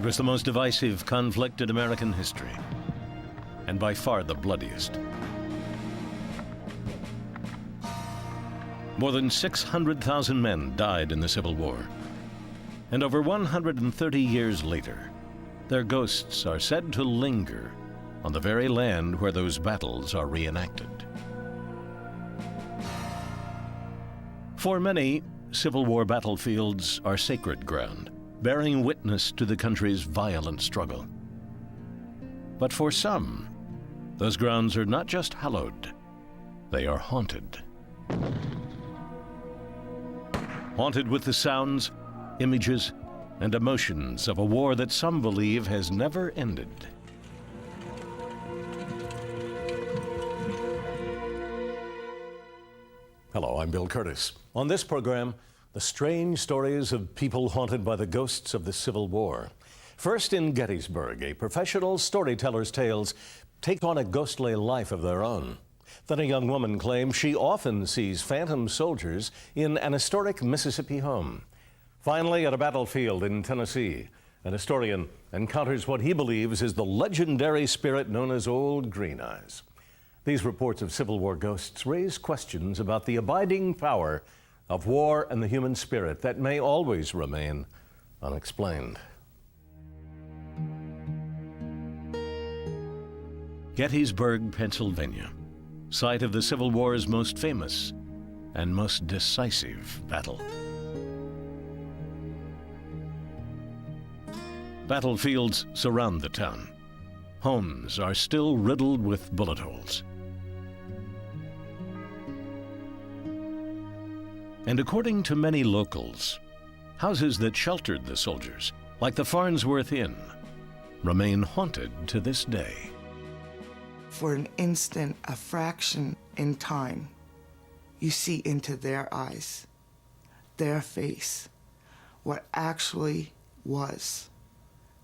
was the most divisive conflict in American history, and by far the bloodiest. More than 600,000 men died in the Civil War, and over 130 years later, their ghosts are said to linger on the very land where those battles are reenacted. For many, Civil War battlefields are sacred ground, bearing witness to the country's violent struggle. But for some, those grounds are not just hallowed, they are haunted. Haunted with the sounds, images, and emotions of a war that some believe has never ended. Hello, I'm Bill Curtis. On this program, the strange stories of people haunted by the ghosts of the Civil War. First in Gettysburg, a professional storyteller's tales take on a ghostly life of their own. Then a young woman claims she often sees phantom soldiers in an historic Mississippi home. Finally, at a battlefield in Tennessee, an historian encounters what he believes is the legendary spirit known as Old Green Eyes. These reports of Civil War ghosts raise questions about the abiding power of war and the human spirit that may always remain unexplained. Gettysburg, Pennsylvania, site of the Civil War's most famous and most decisive battle. Battlefields surround the town. Homes are still riddled with bullet holes. And according to many locals, houses that sheltered the soldiers, like the Farnsworth Inn, remain haunted to this day. For an instant, a fraction in time, you see into their eyes, their face, what actually was,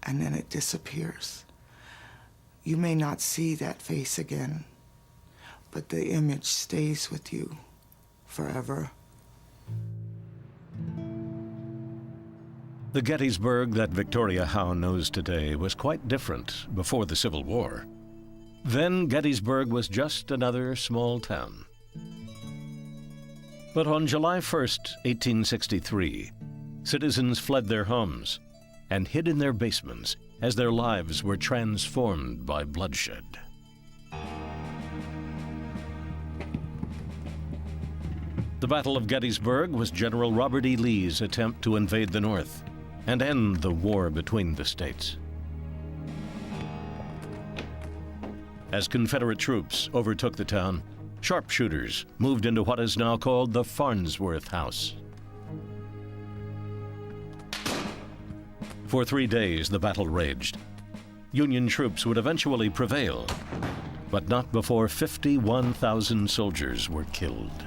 and then it disappears. You may not see that face again, but the image stays with you forever. The Gettysburg that Victoria Howe knows today was quite different before the Civil War. Then Gettysburg was just another small town. But on July 1st, 1863, citizens fled their homes and hid in their basements as their lives were transformed by bloodshed. The Battle of Gettysburg was General Robert E. Lee's attempt to invade the North and end the war between the states. As Confederate troops overtook the town, sharpshooters moved into what is now called the Farnsworth House. For 3 days, the battle raged. Union troops would eventually prevail, but not before 51,000 soldiers were killed.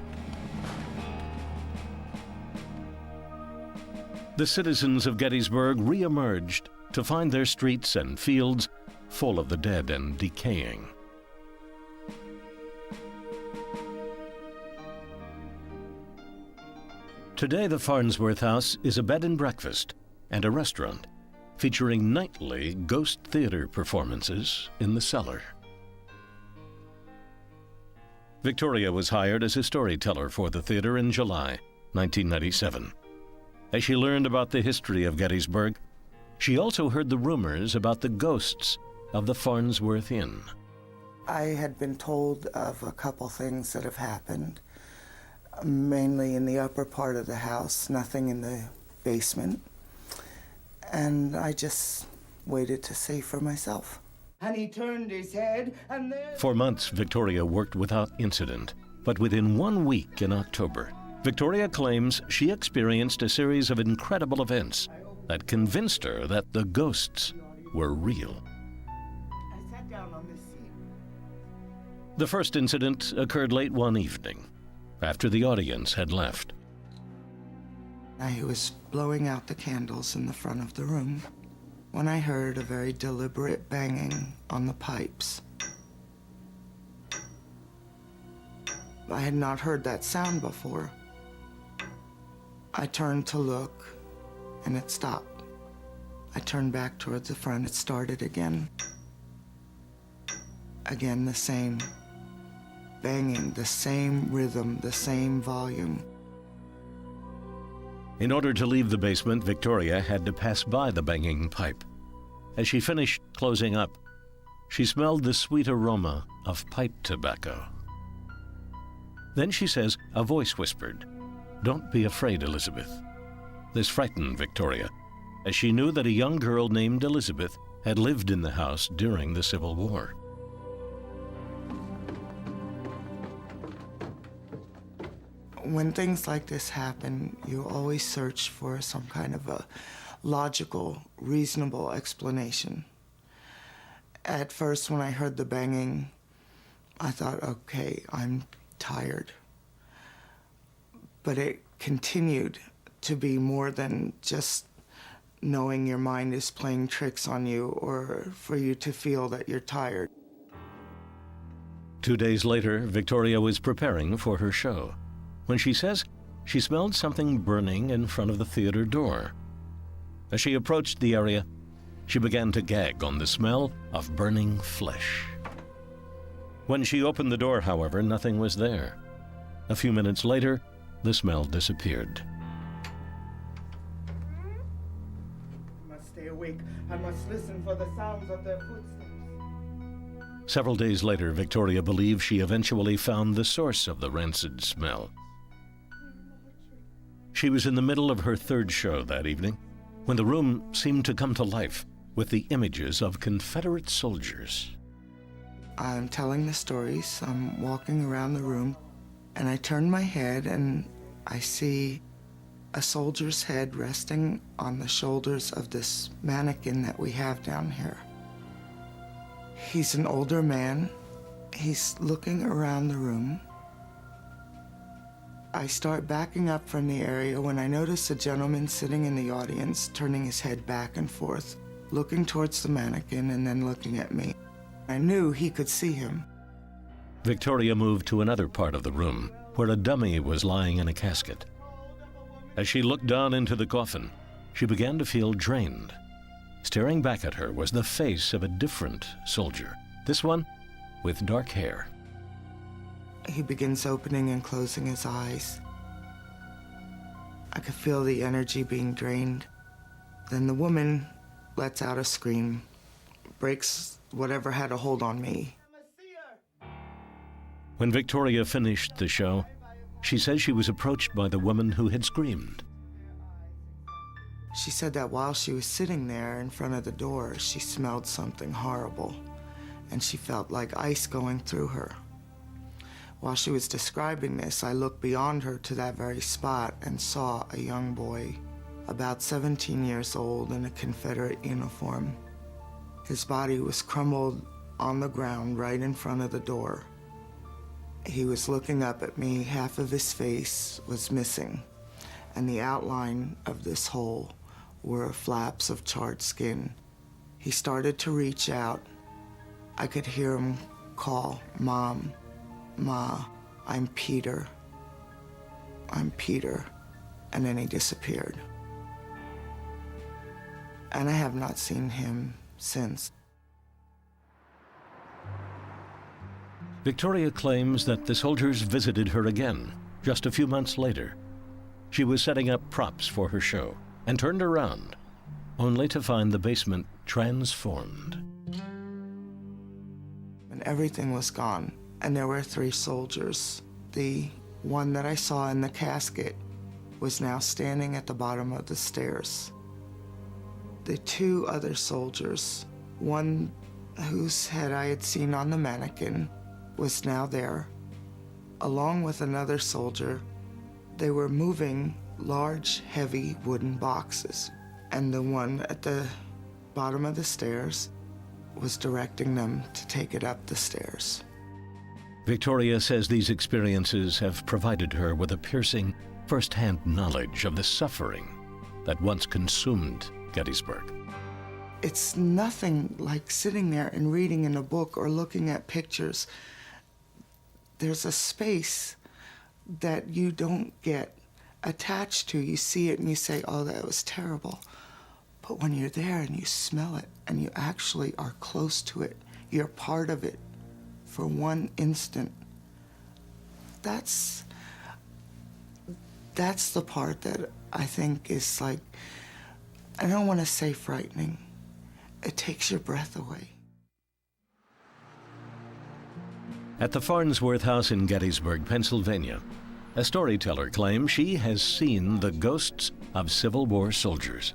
The citizens of Gettysburg re-emerged to find their streets and fields full of the dead and decaying. Today, the Farnsworth House is a bed and breakfast and a restaurant featuring nightly ghost theater performances in the cellar. Victoria was hired as a storyteller for the theater in July 1997. As she learned about the history of Gettysburg, she also heard the rumors about the ghosts of the Farnsworth Inn. I had been told of a couple things that have happened, mainly in the upper part of the house, nothing in the basement. And I just waited to see for myself. And he turned his head, and there... For months, Victoria worked without incident. But within 1 week in October, Victoria claims she experienced a series of incredible events that convinced her that the ghosts were real. I sat down on this seat. The first incident occurred late one evening, after the audience had left. I was blowing out the candles in the front of the room when I heard a very deliberate banging on the pipes. I had not heard that sound before. I turned to look, and it stopped. I turned back towards the front. It started again. Again, the same banging, the same rhythm, the same volume. In order to leave the basement, Victoria had to pass by the banging pipe. As she finished closing up, she smelled the sweet aroma of pipe tobacco. Then she says a voice whispered, "Don't be afraid, Elizabeth." This frightened Victoria, as she knew that a young girl named Elizabeth had lived in the house during the Civil War. When things like this happen, you always search for some kind of a logical, reasonable explanation. At first, when I heard the banging, I thought, okay, I'm tired. But it continued to be more than just knowing your mind is playing tricks on you or for you to feel that you're tired. 2 days later, Victoria was preparing for her show when she says she smelled something burning in front of the theater door. As she approached the area, she began to gag on the smell of burning flesh. When she opened the door, however, nothing was there. A few minutes later, the smell disappeared. I must stay awake. I must listen for the sounds of their footsteps. Several days later, Victoria believes she eventually found the source of the rancid smell. She was in the middle of her third show that evening when the room seemed to come to life with the images of Confederate soldiers. I'm telling the stories. I'm walking around the room, and I turn my head and I see a soldier's head resting on the shoulders of this mannequin that we have down here. He's an older man. He's looking around the room. I start backing up from the area when I notice a gentleman sitting in the audience, turning his head back and forth, looking towards the mannequin and then looking at me. I knew he could see him. Victoria moved to another part of the room where a dummy was lying in a casket. As she looked down into the coffin, she began to feel drained. Staring back at her was the face of a different soldier, this one with dark hair. He begins opening and closing his eyes. I could feel the energy being drained. Then the woman lets out a scream, breaks whatever had a hold on me. When Victoria finished the show, she says she was approached by the woman who had screamed. She said that while she was sitting there in front of the door, she smelled something horrible, and she felt like ice going through her. While she was describing this, I looked beyond her to that very spot and saw a young boy, about 17 years old, in a Confederate uniform. His body was crumbled on the ground right in front of the door. He was looking up at me. Half of his face was missing, and the outline of this hole were flaps of charred skin. He started to reach out. I could hear him call, "Mom, Ma, I'm Peter. I'm Peter." And then he disappeared. And I have not seen him since. Victoria claims that the soldiers visited her again just a few months later. She was setting up props for her show and turned around, only to find the basement transformed. And everything was gone. And there were 3 soldiers. The one that I saw in the casket was now standing at the bottom of the stairs. The 2 other soldiers, one whose head I had seen on the mannequin, was now there. Along with another soldier, they were moving large, heavy wooden boxes. And the one at the bottom of the stairs was directing them to take it up the stairs. Victoria says these experiences have provided her with a piercing, first-hand knowledge of the suffering that once consumed Gettysburg. It's nothing like sitting there and reading in a book or looking at pictures. There's a space that you don't get attached to. You see it and you say, "Oh, that was terrible." But when you're there and you smell it and you actually are close to it, you're part of it for one instant, that's the part that I think is like, I don't want to say frightening. It takes your breath away. At the Farnsworth House in Gettysburg, Pennsylvania, a storyteller claims she has seen the ghosts of Civil War soldiers.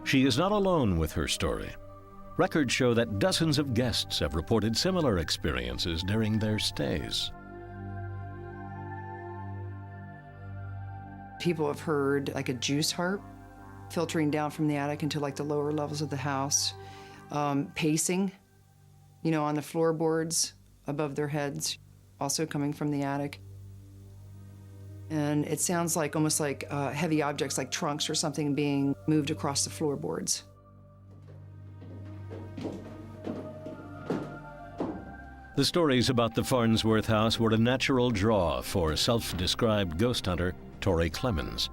She is not alone with her story. Records show that dozens of guests have reported similar experiences during their stays. People have heard like a juice harp filtering down from the attic into like the lower levels of the house, pacing, on the floorboards above their heads, also coming from the attic. And it sounds like almost like heavy objects like trunks or something being moved across the floorboards. The stories about the Farnsworth house were a natural draw for self-described ghost hunter Tori Clemens.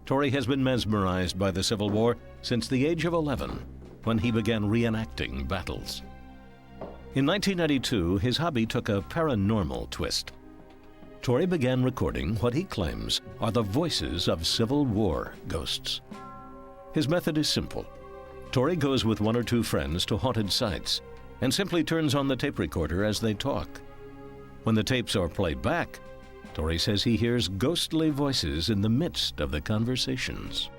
Tori has been mesmerized by the Civil War since the age of 11, when he began reenacting battles. In 1992, his hobby took a paranormal twist. Tori began recording what he claims are the voices of Civil War ghosts. His method is simple. Tori goes with one or two friends to haunted sites and simply turns on the tape recorder as they talk. When the tapes are played back, Tori says he hears ghostly voices in the midst of the conversations.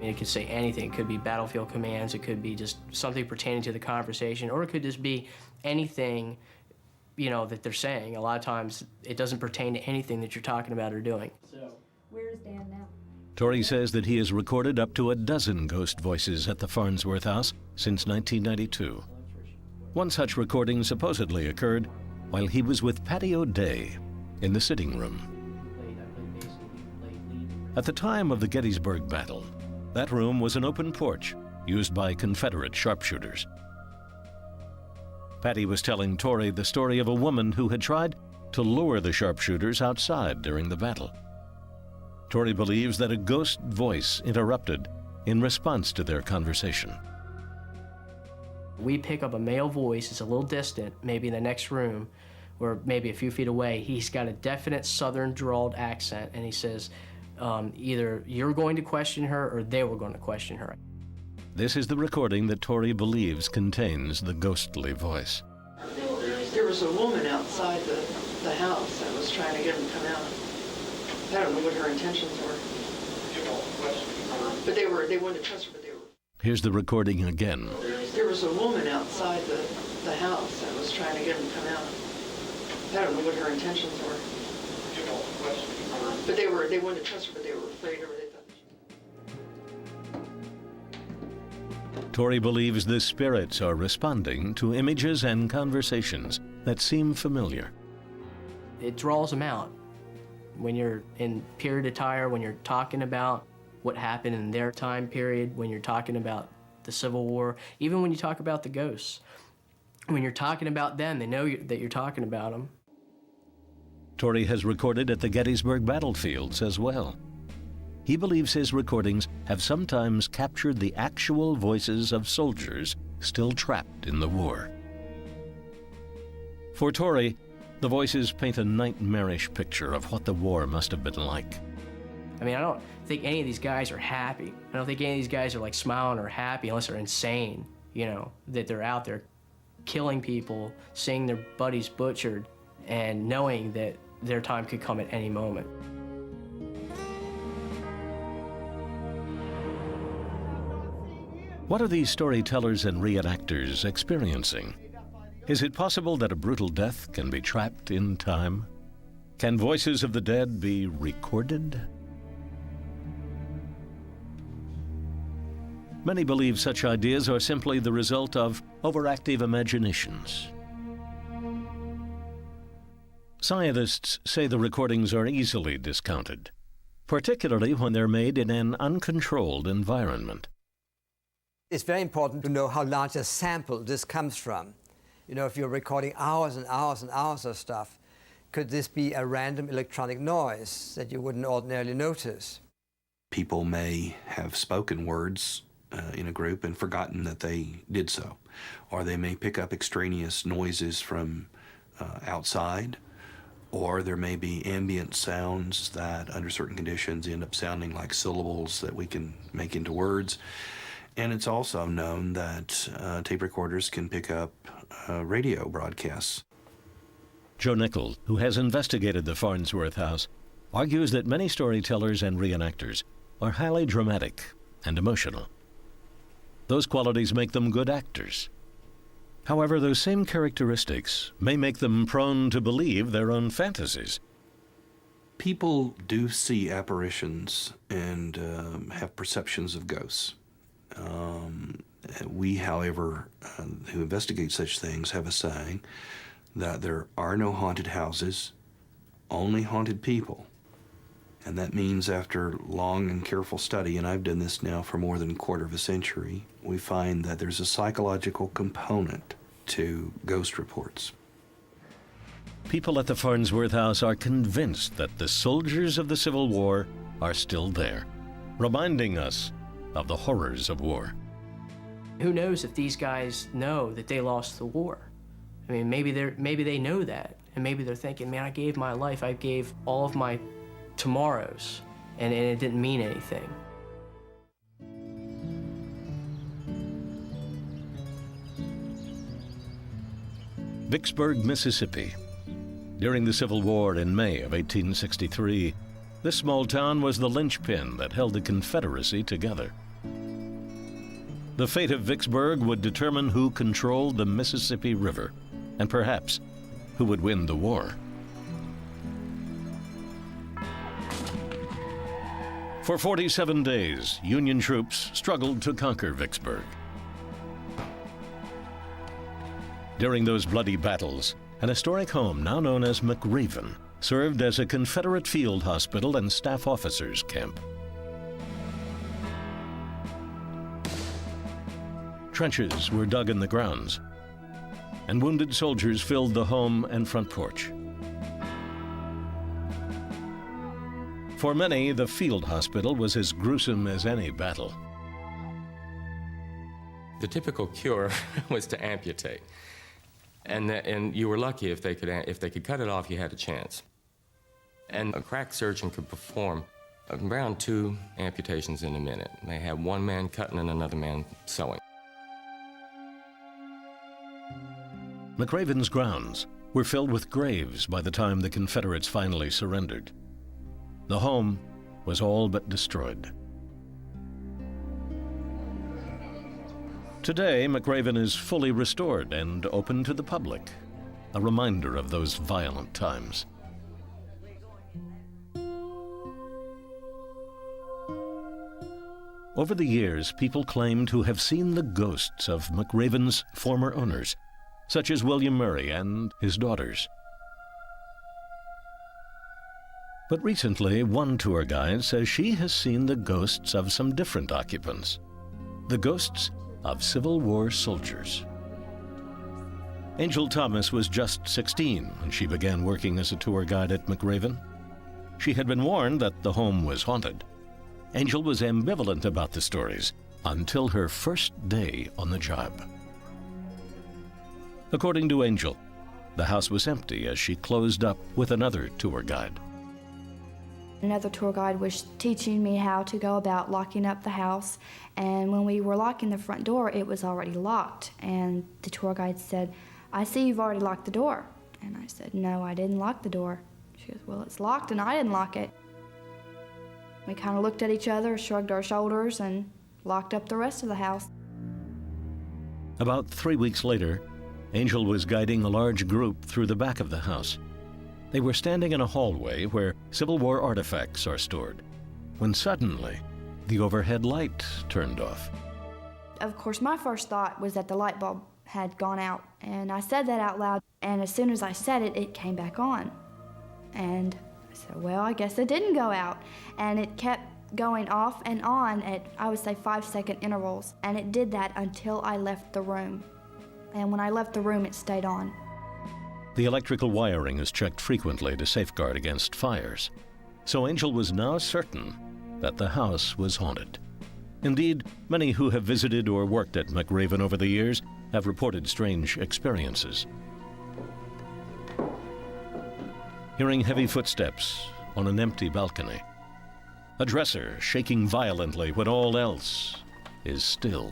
It could say anything. It could be battlefield commands, it could be just something pertaining to the conversation, or it could just be anything that they're saying. A lot of times it doesn't pertain to anything that you're talking about or doing. Where's Dan now? Tori says that he has recorded up to a dozen ghost voices at the Farnsworth house since 1992. One such recording supposedly occurred while he was with Patty O'Day in the sitting room. At the time of the Gettysburg battle, that room was an open porch used by Confederate sharpshooters. Patty was telling Tori the story of a woman who had tried to lure the sharpshooters outside during the battle. Tori believes that a ghost voice interrupted in response to their conversation. We pick up a male voice, it's a little distant, maybe in the next room, or maybe a few feet away. He's got a definite southern drawled accent, and he says, either you're going to question her or they were going to question her. This is the recording that Tori believes contains the ghostly voice. There was a woman outside the house that was trying to get him to come out. I don't know what her intentions were. But they wanted to trust her, but they were. Here's the recording again. There was a woman outside the house that was trying to get him to come out. I don't know what her intentions were. But they wanted to trust her, but they were afraid of her. They thought Tori believes the spirits are responding to images and conversations that seem familiar. It draws them out. When you're in period attire, when you're talking about what happened in their time period, when you're talking about the Civil War, even when you talk about the ghosts, when you're talking about them, they know that you're talking about them. Tori has recorded at the Gettysburg battlefields as well. He believes his recordings have sometimes captured the actual voices of soldiers still trapped in the war. For Tori, the voices paint a nightmarish picture of what the war must have been like. I mean, I don't think any of these guys are happy. I don't think any of these guys are like smiling or happy unless they're insane, that they're out there killing people, seeing their buddies butchered, and knowing that their time could come at any moment. What are these storytellers and reenactors experiencing? Is it possible that a brutal death can be trapped in time? Can voices of the dead be recorded? Many believe such ideas are simply the result of overactive imaginations. Scientists say the recordings are easily discounted, particularly when they're made in an uncontrolled environment. It's very important to know how large a sample this comes from. If you're recording hours and hours and hours of stuff, could this be a random electronic noise that you wouldn't ordinarily notice? People may have spoken words in a group and forgotten that they did so, or they may pick up extraneous noises from outside, or there may be ambient sounds that under certain conditions end up sounding like syllables that we can make into words. And it's also known that tape recorders can pick up radio broadcasts. Joe Nichol, who has investigated the Farnsworth house, argues that many storytellers and reenactors are highly dramatic and emotional. Those qualities make them good actors. However, those same characteristics may make them prone to believe their own fantasies. People do see apparitions and have perceptions of ghosts. We, however, who investigate such things, have a saying that there are no haunted houses, only haunted people. And that means after long and careful study, and I've done this now for more than a quarter of a century, we find that there's a psychological component to ghost reports. People at the Farnsworth house are convinced that the soldiers of the Civil War are still there, reminding us of the horrors of war. Who knows if these guys know that they lost the war? I mean, maybe they know that, and maybe they're thinking, man, I gave my life, I gave all of my tomorrows, and it didn't mean anything. Vicksburg, Mississippi. During the Civil War in May of 1863, this small town was the linchpin that held the Confederacy together. The fate of Vicksburg would determine who controlled the Mississippi River, and perhaps who would win the war. For 47 days, Union troops struggled to conquer Vicksburg. During those bloody battles, an historic home now known as McRaven served as a Confederate field hospital and staff officers' camp. Trenches were dug in the grounds, and wounded soldiers filled the home and front porch. For many, the field hospital was as gruesome as any battle. The typical cure was to amputate. And you were lucky if they could cut it off, you had a chance. And a crack surgeon could perform around 2 amputations in a minute. They had one man cutting and another man sewing. McRaven's grounds were filled with graves by the time the Confederates finally surrendered. The home was all but destroyed. Today, McRaven is fully restored and open to the public, a reminder of those violent times. Over the years, people claim to have seen the ghosts of McRaven's former owners, such as William Murray and his daughters. But recently, one tour guide says she has seen the ghosts of some different occupants, the ghosts of Civil War soldiers. Angel Thomas was just 16 when she began working as a tour guide at McRaven. She had been warned that the home was haunted. Angel was ambivalent about the stories until her first day on the job. According to Angel, the house was empty as she closed up with another tour guide. Another tour guide was teaching me how to go about locking up the house, and when we were locking the front door, it was already locked. And the tour guide said, "I see you've already locked the door." And I said, "No, I didn't lock the door." She goes, "Well, it's locked and I didn't lock it." We kind of looked at each other, shrugged our shoulders, and locked up the rest of the house. About 3 weeks later, Angel was guiding a large group through the back of the house. They were standing in a hallway where Civil War artifacts are stored, when suddenly the overhead light turned off. Of course, my first thought was that the light bulb had gone out, and I said that out loud, and as soon as I said it, it came back on. And I said, well, I guess it didn't go out. And it kept going off and on at, I would say, 5-second intervals, and it did that until I left the room. And when I left the room, it stayed on. The electrical wiring is checked frequently to safeguard against fires. So Angel was now certain that the house was haunted. Indeed, many who have visited or worked at McRaven over the years have reported strange experiences. Hearing heavy footsteps on an empty balcony. A dresser shaking violently when all else is still.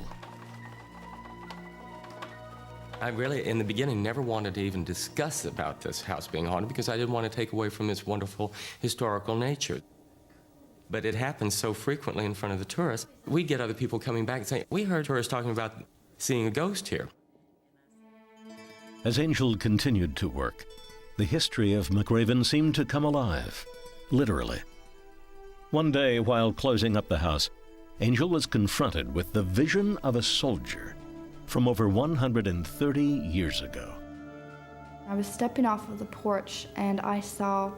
I really, in the beginning, never wanted to even discuss about this house being haunted because I didn't want to take away from its wonderful historical nature. But it happens so frequently in front of the tourists. We get other people coming back and saying, we heard tourists talking about seeing a ghost here. As Angel continued to work, the history of McRaven seemed to come alive, literally. One day, while closing up the house, Angel was confronted with the vision of a soldier from over 130 years ago. I was stepping off of the porch and I saw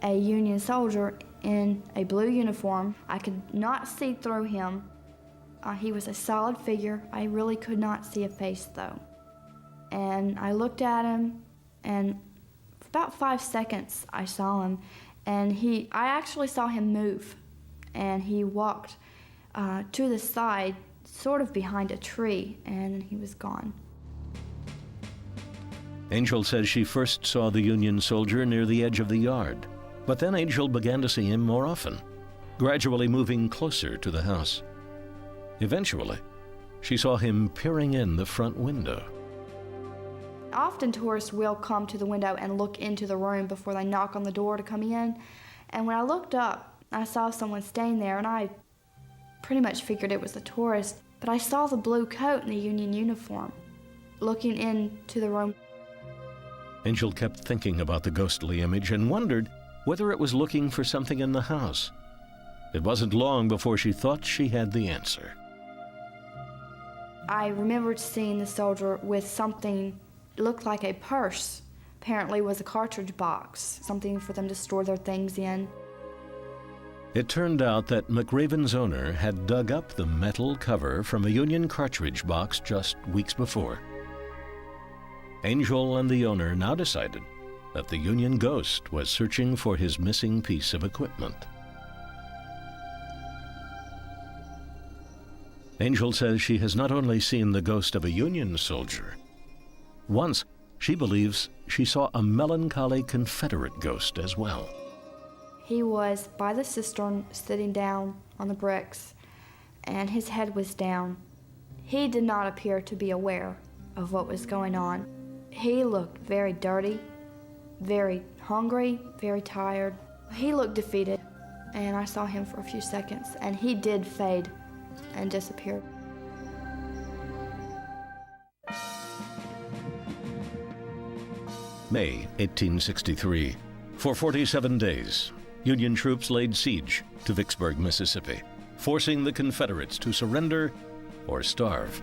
a Union soldier in a blue uniform. I could not see through him. He was a solid figure. I really could not see a face though. And I looked at him, and for about 5 seconds I saw him, and I actually saw him move, and he walked to the side, sort of behind a tree, and he was gone. Angel says she first saw the Union soldier near the edge of the yard, but then Angel began to see him more often, gradually moving closer to the house. Eventually, she saw him peering in the front window. Often tourists will come to the window and look into the room before they knock on the door to come in. And when I looked up, I saw someone staying there, and I pretty much figured it was a tourist. But I saw the blue coat and the Union uniform looking into the room. Angel kept thinking about the ghostly image and wondered whether it was looking for something in the house. It wasn't long before she thought she had the answer. I remembered seeing the soldier with something looked like a purse. Apparently it was a cartridge box, something for them to store their things in. It turned out that McRaven's owner had dug up the metal cover from a Union cartridge box just weeks before. Angel and the owner now decided that the Union ghost was searching for his missing piece of equipment. Angel says she has not only seen the ghost of a Union soldier. Once, she believes she saw a melancholy Confederate ghost as well. He was by the cistern sitting down on the bricks, and his head was down. He did not appear to be aware of what was going on. He looked very dirty, very hungry, very tired. He looked defeated, and I saw him for a few seconds, and he did fade and disappear. May 1863. For 47 days, Union troops laid siege to Vicksburg, Mississippi, forcing the Confederates to surrender or starve.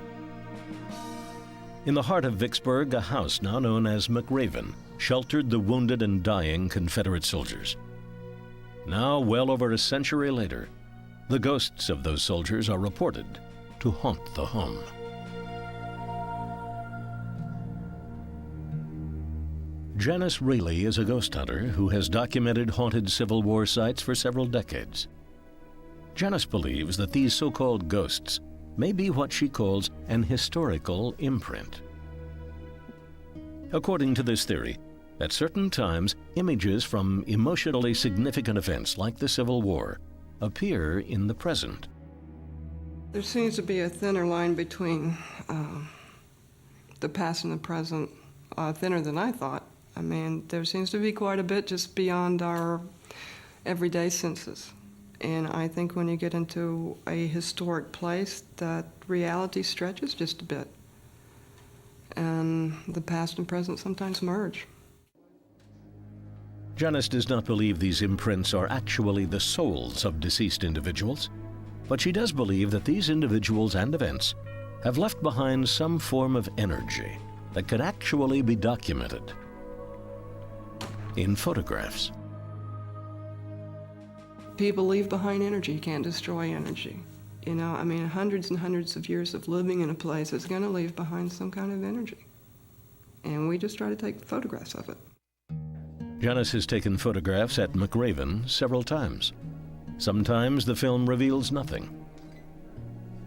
In the heart of Vicksburg, a house now known as McRaven sheltered the wounded and dying Confederate soldiers. Now, well over a century later, the ghosts of those soldiers are reported to haunt the home. Janice Raley is a ghost hunter who has documented haunted Civil War sites for several decades. Janice believes that these so-called ghosts may be what she calls an historical imprint. According to this theory, at certain times, images from emotionally significant events like the Civil War appear in the present. There seems to be a thinner line between the past and the present, thinner than I thought. I mean, there seems to be quite a bit just beyond our everyday senses. And I think when you get into a historic place, that reality stretches just a bit. And the past and present sometimes merge. Janice does not believe these imprints are actually the souls of deceased individuals, but she does believe that these individuals and events have left behind some form of energy that could actually be documented in photographs. People leave behind energy. You can't destroy energy. You know, I mean, hundreds and hundreds of years of living in a place is going to leave behind some kind of energy. And we just try to take photographs of it. Janice has taken photographs at McRaven several times. Sometimes the film reveals nothing.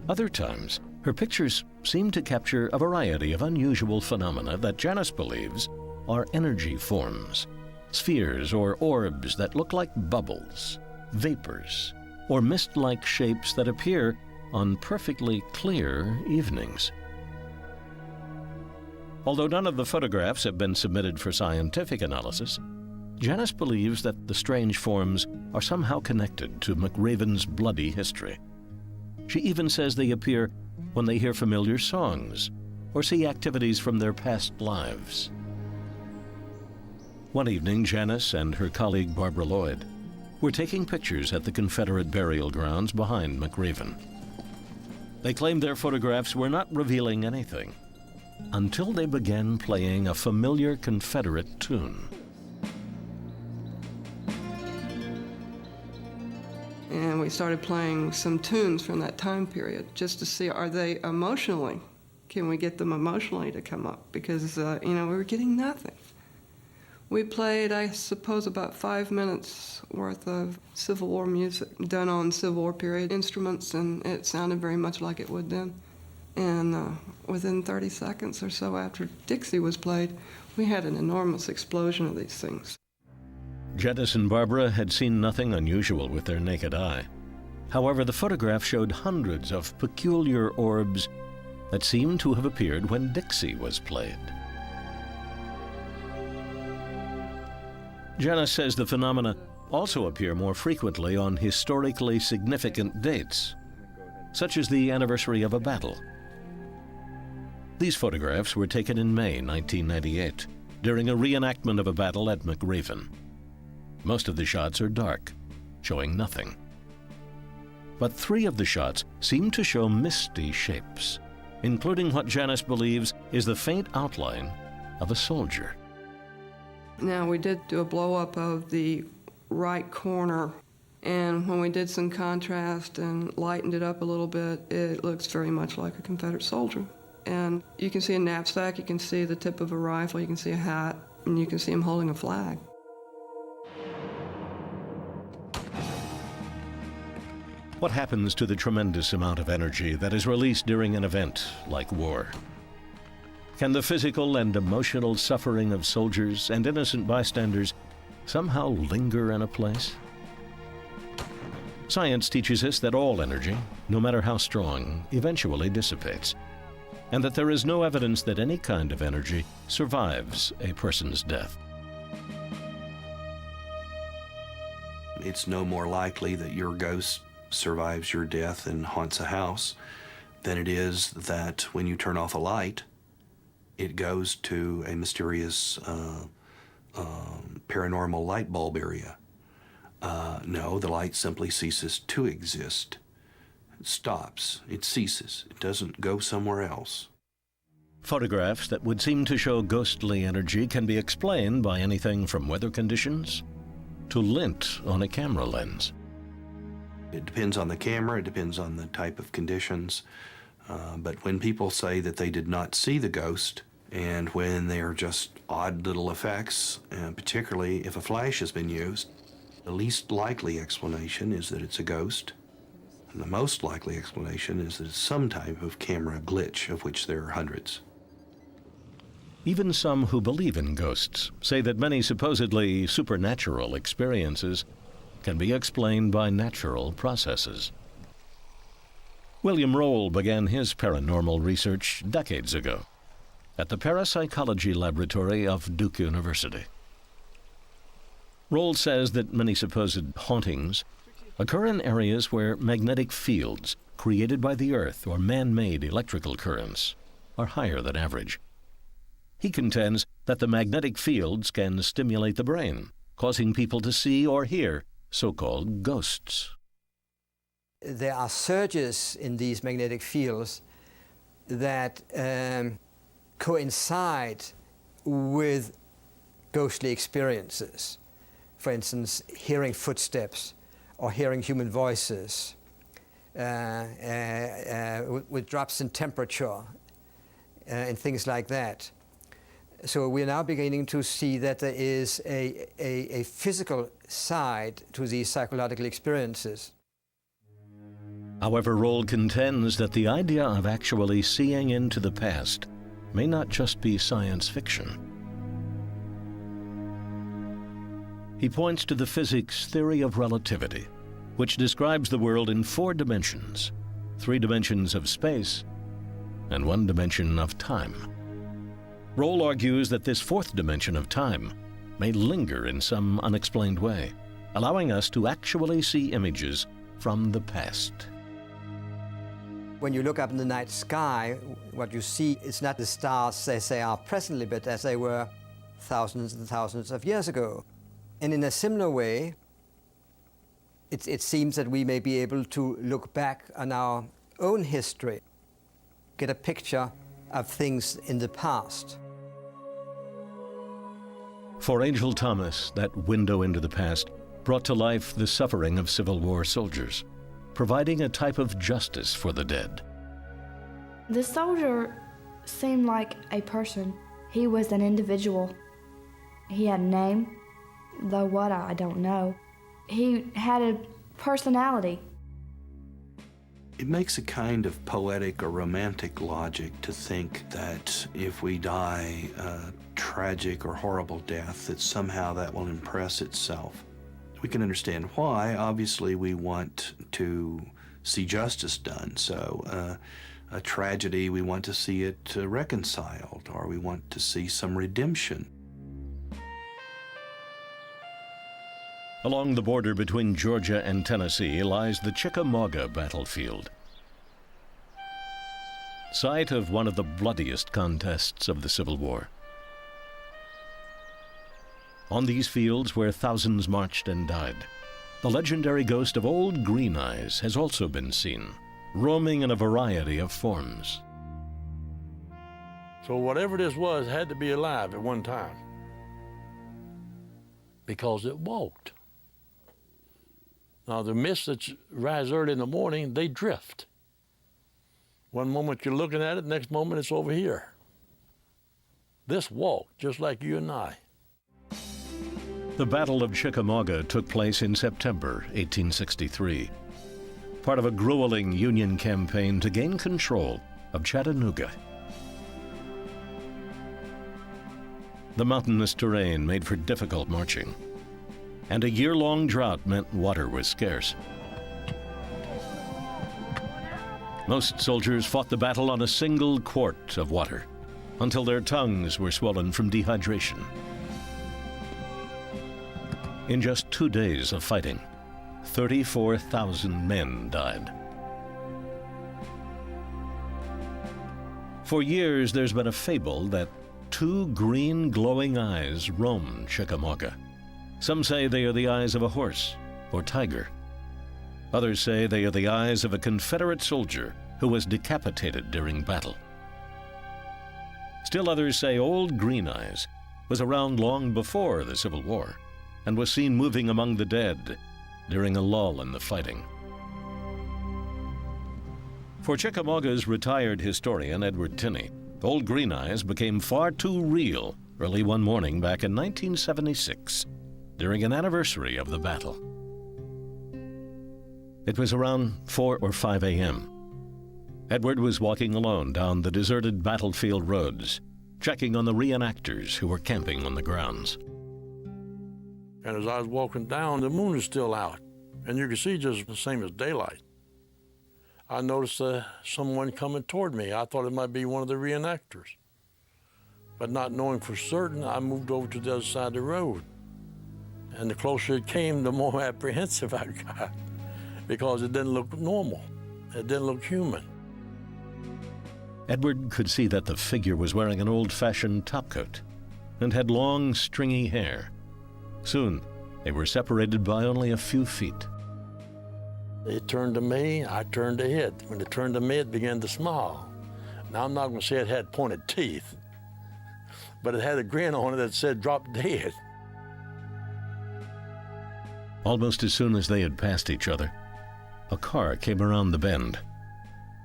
Other times, her pictures seem to capture a variety of unusual phenomena that Janice believes are energy forms, spheres or orbs that look like bubbles, vapors, or mist-like shapes that appear on perfectly clear evenings. Although none of the photographs have been submitted for scientific analysis, Janice believes that the strange forms are somehow connected to McRaven's bloody history. She even says they appear when they hear familiar songs or see activities from their past lives. One evening, Janice and her colleague Barbara Lloyd were taking pictures at the Confederate burial grounds behind McRaven. They claimed their photographs were not revealing anything until they began playing a familiar Confederate tune. And we started playing some tunes from that time period just to see, are they emotionally, can we get them emotionally to come up? Because, we were getting nothing. We played, I suppose, about 5 minutes worth of Civil War music done on Civil War period instruments, and it sounded very much like it would then. And within 30 seconds or so after Dixie was played, we had an enormous explosion of these things. Janice and Barbara had seen nothing unusual with their naked eye. However, the photograph showed hundreds of peculiar orbs that seemed to have appeared when Dixie was played. Janice says the phenomena also appear more frequently on historically significant dates, such as the anniversary of a battle. These photographs were taken in May 1998, during a reenactment of a battle at McRaven. Most of the shots are dark, showing nothing. But 3 of the shots seem to show misty shapes, including what Janice believes is the faint outline of a soldier. Now, we did do a blow-up of the right corner, and when we did some contrast and lightened it up a little bit, it looks very much like a Confederate soldier. And you can see a knapsack, you can see the tip of a rifle, you can see a hat, and you can see him holding a flag. What happens to the tremendous amount of energy that is released during an event like war? Can the physical and emotional suffering of soldiers and innocent bystanders somehow linger in a place? Science teaches us that all energy, no matter how strong, eventually dissipates, and that there is no evidence that any kind of energy survives a person's death. It's no more likely that your ghost survives your death and haunts a house than it is that when you turn off a light, it goes to a mysterious paranormal light bulb area. No, the light simply ceases to exist. It stops. It ceases. It doesn't go somewhere else. Photographs that would seem to show ghostly energy can be explained by anything from weather conditions to lint on a camera lens. It depends on the camera. It depends on the type of conditions. But when people say that they did not see the ghost, and when they are just odd little effects, particularly if a flash has been used, the least likely explanation is that it's a ghost. And the most likely explanation is that it's some type of camera glitch, of which there are hundreds. Even some who believe in ghosts say that many supposedly supernatural experiences can be explained by natural processes. William Roll began his paranormal research decades ago at the Parapsychology Laboratory of Duke University. Roll says that many supposed hauntings occur in areas where magnetic fields created by the Earth or man-made electrical currents are higher than average. He contends that the magnetic fields can stimulate the brain, causing people to see or hear so-called ghosts. There are surges in these magnetic fields that coincide with ghostly experiences. For instance, hearing footsteps or hearing human voices with drops in temperature and things like that. So we're now beginning to see that there is a physical side to these psychological experiences. However, Roll contends that the idea of actually seeing into the past may not just be science fiction. He points to the physics theory of relativity, which describes the world in 4 dimensions, 3 dimensions of space and 1 dimension of time. Roll argues that this 4th dimension of time may linger in some unexplained way, allowing us to actually see images from the past. When you look up in the night sky, what you see is not the stars as they are presently, but as they were thousands and thousands of years ago. And in a similar way, it seems that we may be able to look back on our own history, get a picture of things in the past. For Angel Thomas, that window into the past brought to life the suffering of Civil War soldiers, providing a type of justice for the dead. The soldier seemed like a person. He was an individual. He had a name, though what I don't know. He had a personality. It makes a kind of poetic or romantic logic to think that if we die a tragic or horrible death, that somehow that will impress itself. We can understand why. Obviously, we want to see justice done. So a tragedy, we want to see it reconciled, or we want to see some redemption. Along the border between Georgia and Tennessee lies the Chickamauga battlefield, site of one of the bloodiest contests of the Civil War. On these fields where thousands marched and died, the legendary ghost of Old Green Eyes has also been seen, roaming in a variety of forms. So whatever this was had to be alive at one time, because it walked. Now the mists that rise early in the morning, they drift. One moment you're looking at it, next moment it's over here. This walked just like you and I. The Battle of Chickamauga took place in September 1863, part of a grueling Union campaign to gain control of Chattanooga. The mountainous terrain made for difficult marching, and a year-long drought meant water was scarce. Most soldiers fought the battle on a single quart of water until their tongues were swollen from dehydration. In just 2 days of fighting, 34,000 men died. For years, there's been a fable that 2 green glowing eyes roam Chickamauga. Some say they are the eyes of a horse or tiger. Others say they are the eyes of a Confederate soldier who was decapitated during battle. Still others say Old Green Eyes was around long before the Civil War and was seen moving among the dead during a lull in the fighting. For Chickamauga's retired historian Edward Tinney, Old Green Eyes became far too real early one morning back in 1976 during an anniversary of the battle. It was around 4 or 5 a.m. Edward was walking alone down the deserted battlefield roads, checking on the reenactors who were camping on the grounds. And as I was walking down, the moon is still out, and you can see just the same as daylight. I noticed someone coming toward me. I thought it might be one of the reenactors. But not knowing for certain, I moved over to the other side of the road. And the closer it came, the more apprehensive I got, because it didn't look normal. It didn't look human. Edward could see that the figure was wearing an old-fashioned topcoat and had long, stringy hair. Soon, they were separated by only a few feet. It turned to me, I turned to it. When it turned to me, it began to smile. Now, I'm not going to say it had pointed teeth, but it had a grin on it that said, "Drop dead." Almost as soon as they had passed each other, a car came around the bend.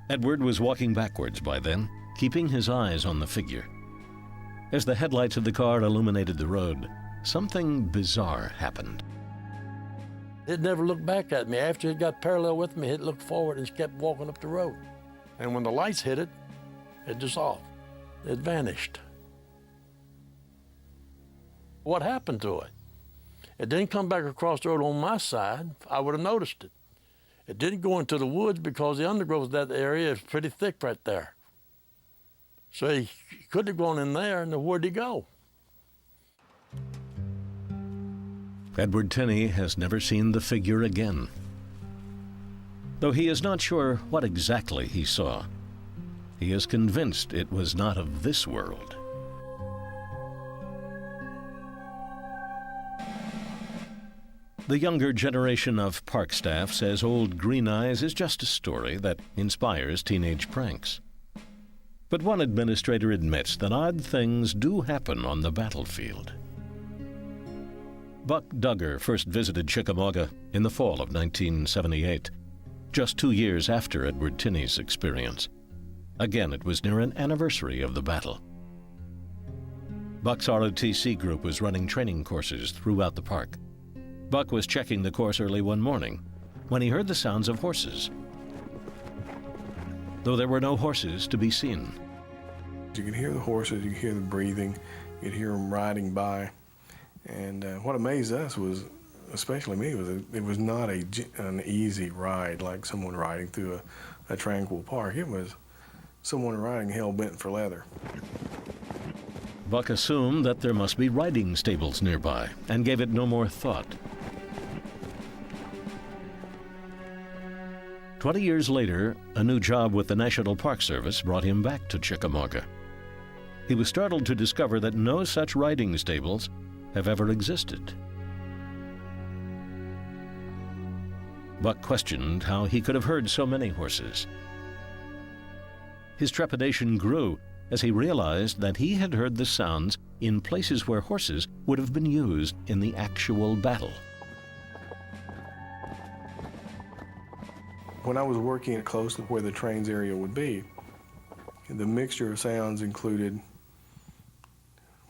Edward was walking backwards by then, keeping his eyes on the figure. As the headlights of the car illuminated the road, something bizarre happened. It never looked back at me. After it got parallel with me, it looked forward and kept walking up the road. And when the lights hit it, it just off. It vanished. What happened to it? It didn't come back across the road on my side. I would have noticed it. It didn't go into the woods because the undergrowth of that area is pretty thick right there. So he couldn't have gone in there, and where'd he go? Edward Tenney has never seen the figure again. Though he is not sure what exactly he saw, he is convinced it was not of this world. The younger generation of park staff says Old Green Eyes is just a story that inspires teenage pranks. But one administrator admits that odd things do happen on the battlefield. Buck Duggar first visited Chickamauga in the fall of 1978, just 2 years after Edward Tenney's experience. Again, it was near an anniversary of the battle. Buck's ROTC group was running training courses throughout the park. Buck was checking the course early one morning when he heard the sounds of horses, though there were no horses to be seen. You could hear the horses, you could hear the breathing, you could hear them riding by. And what amazed us was, especially me, was it was not an easy ride like someone riding through a tranquil park. It was someone riding hell-bent for leather. Buck assumed that there must be riding stables nearby and gave it no more thought. 20 years later, a new job with the National Park Service brought him back to Chickamauga. He was startled to discover that no such riding stables have ever existed. Buck questioned how he could have heard so many horses. His trepidation grew as he realized that he had heard the sounds in places where horses would have been used in the actual battle. When I was working close to where the trains area would be, the mixture of sounds included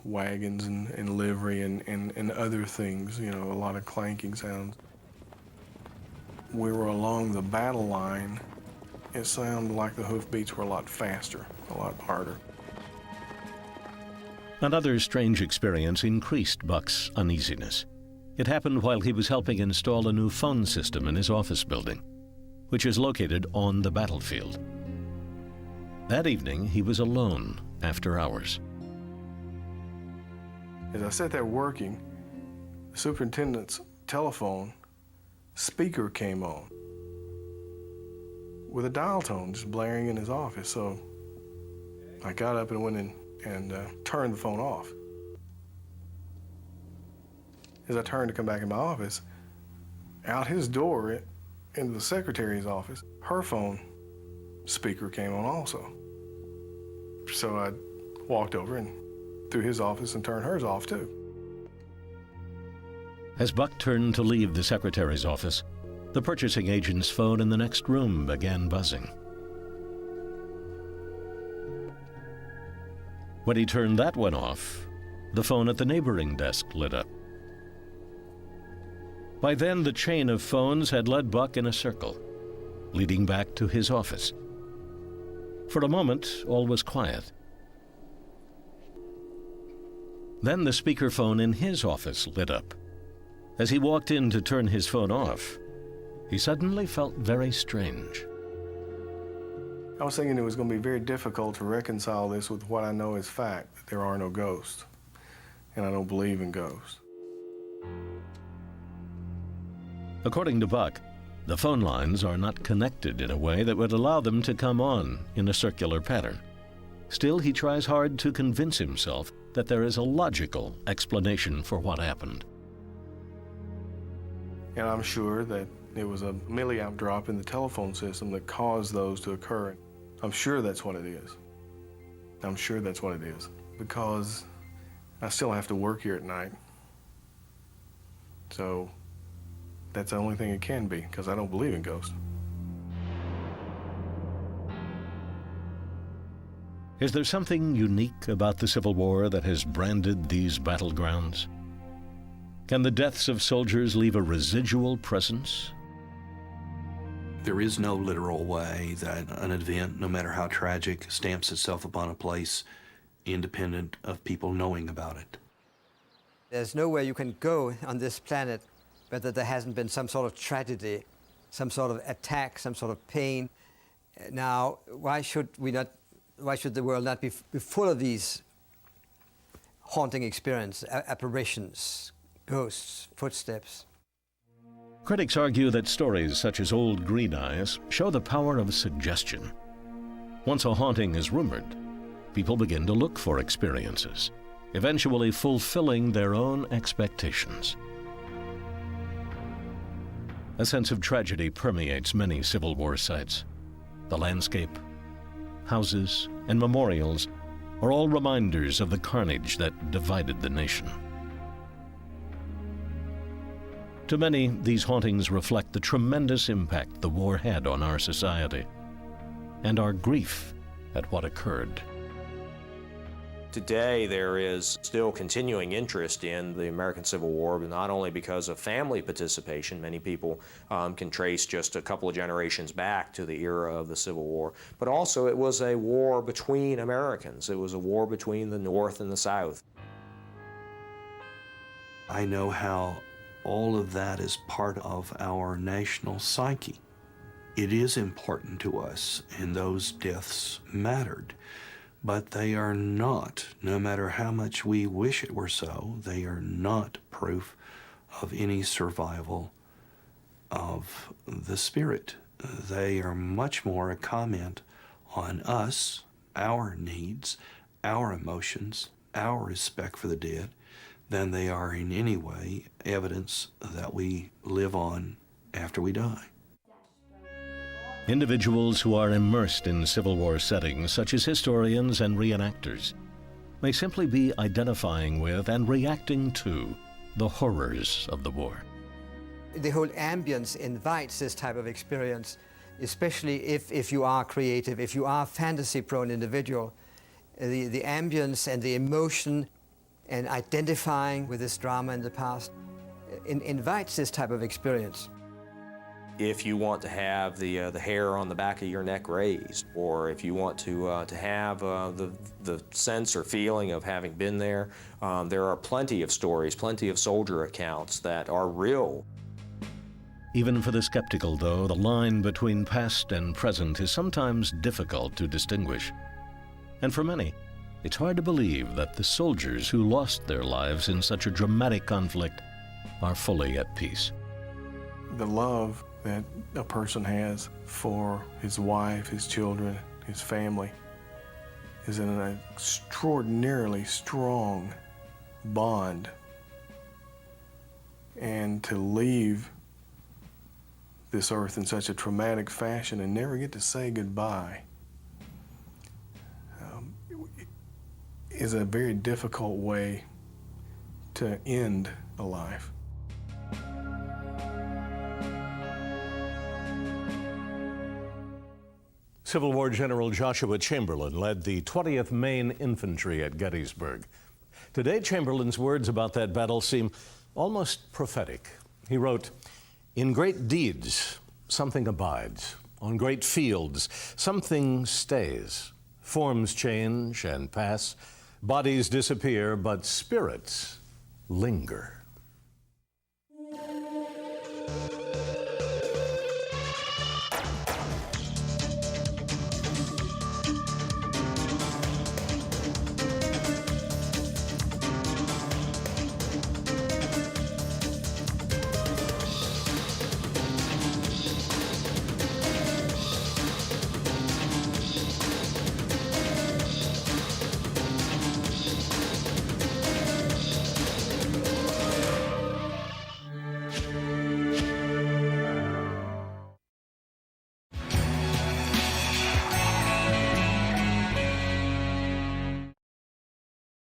wagons and livery and other things, you know, a lot of clanking sounds. We were along the battle line. It sounded like the hoofbeats were a lot faster, a lot harder. Another strange experience increased Buck's uneasiness. It happened while he was helping install a new phone system in his office building, which is located on the battlefield. That evening, he was alone after hours. As I sat there working, the superintendent's telephone speaker came on with a dial tone just blaring in his office. So I got up and went in and turned the phone off. As I turned to come back in my office, out his door into the secretary's office, her phone speaker came on also. So I walked over and through his office and turned hers off too. As Buck turned to leave the secretary's office, the purchasing agent's phone in the next room began buzzing. When he turned that one off, the phone at the neighboring desk lit up. By then, the chain of phones had led Buck in a circle, leading back to his office. For a moment, all was quiet. Then the speakerphone in his office lit up. As he walked in to turn his phone off, he suddenly felt very strange. I was thinking it was going to be very difficult to reconcile this with what I know is fact, that there are no ghosts, and I don't believe in ghosts. According to Buck, the phone lines are not connected in a way that would allow them to come on in a circular pattern. Still, he tries hard to convince himself that there is a logical explanation for what happened. And I'm sure that it was a milliamp drop in the telephone system that caused those to occur. I'm sure that's what it is. I'm sure that's what it is, because I still have to work here at night. So that's the only thing it can be, because I don't believe in ghosts. Is there something unique about the Civil War that has branded these battlegrounds? Can the deaths of soldiers leave a residual presence? There is no literal way that an event, no matter how tragic, stamps itself upon a place independent of people knowing about it. There's nowhere you can go on this planet but that there hasn't been some sort of tragedy, some sort of attack, some sort of pain. Now, why should the world not be full of these haunting experiences, apparitions, ghosts, footsteps? Critics argue that stories such as Old Green Eyes show the power of suggestion. Once a haunting is rumored, people begin to look for experiences, eventually fulfilling their own expectations. A sense of tragedy permeates many Civil War sites. The landscape, houses, and memorials are all reminders of the carnage that divided the nation. To many, these hauntings reflect the tremendous impact the war had on our society and our grief at what occurred. Today, there is still continuing interest in the American Civil War, but not only because of family participation. Many people can trace just a couple of generations back to the era of the Civil War, but also it was a war between Americans. It was a war between the North and the South. I know how all of that is part of our national psyche. It is important to us, and those deaths mattered. But they are not, no matter how much we wish it were so, they are not proof of any survival of the spirit. They are much more a comment on us, our needs, our emotions, our respect for the dead, than they are in any way evidence that we live on after we die. Individuals who are immersed in Civil War settings, such as historians and reenactors, may simply be identifying with and reacting to the horrors of the war. The whole ambience invites this type of experience, especially if you are creative, if you are a fantasy-prone individual. The ambience and the emotion and identifying with this drama in the past invites this type of experience. If you want to have the hair on the back of your neck raised, or if you want to have the sense or feeling of having been there, there are plenty of stories, plenty of soldier accounts that are real. Even for the skeptical, though, the line between past and present is sometimes difficult to distinguish. And for many, it's hard to believe that the soldiers who lost their lives in such a dramatic conflict are fully at peace. The love that a person has for his wife, his children, his family is an extraordinarily strong bond. And to leave this earth in such a traumatic fashion and never get to say goodbye is a very difficult way to end a life. Civil War General Joshua Chamberlain led the 20th Maine Infantry at Gettysburg. Today, Chamberlain's words about that battle seem almost prophetic. He wrote, "In great deeds, something abides. On great fields, something stays. Forms change and pass. Bodies disappear, but spirits linger."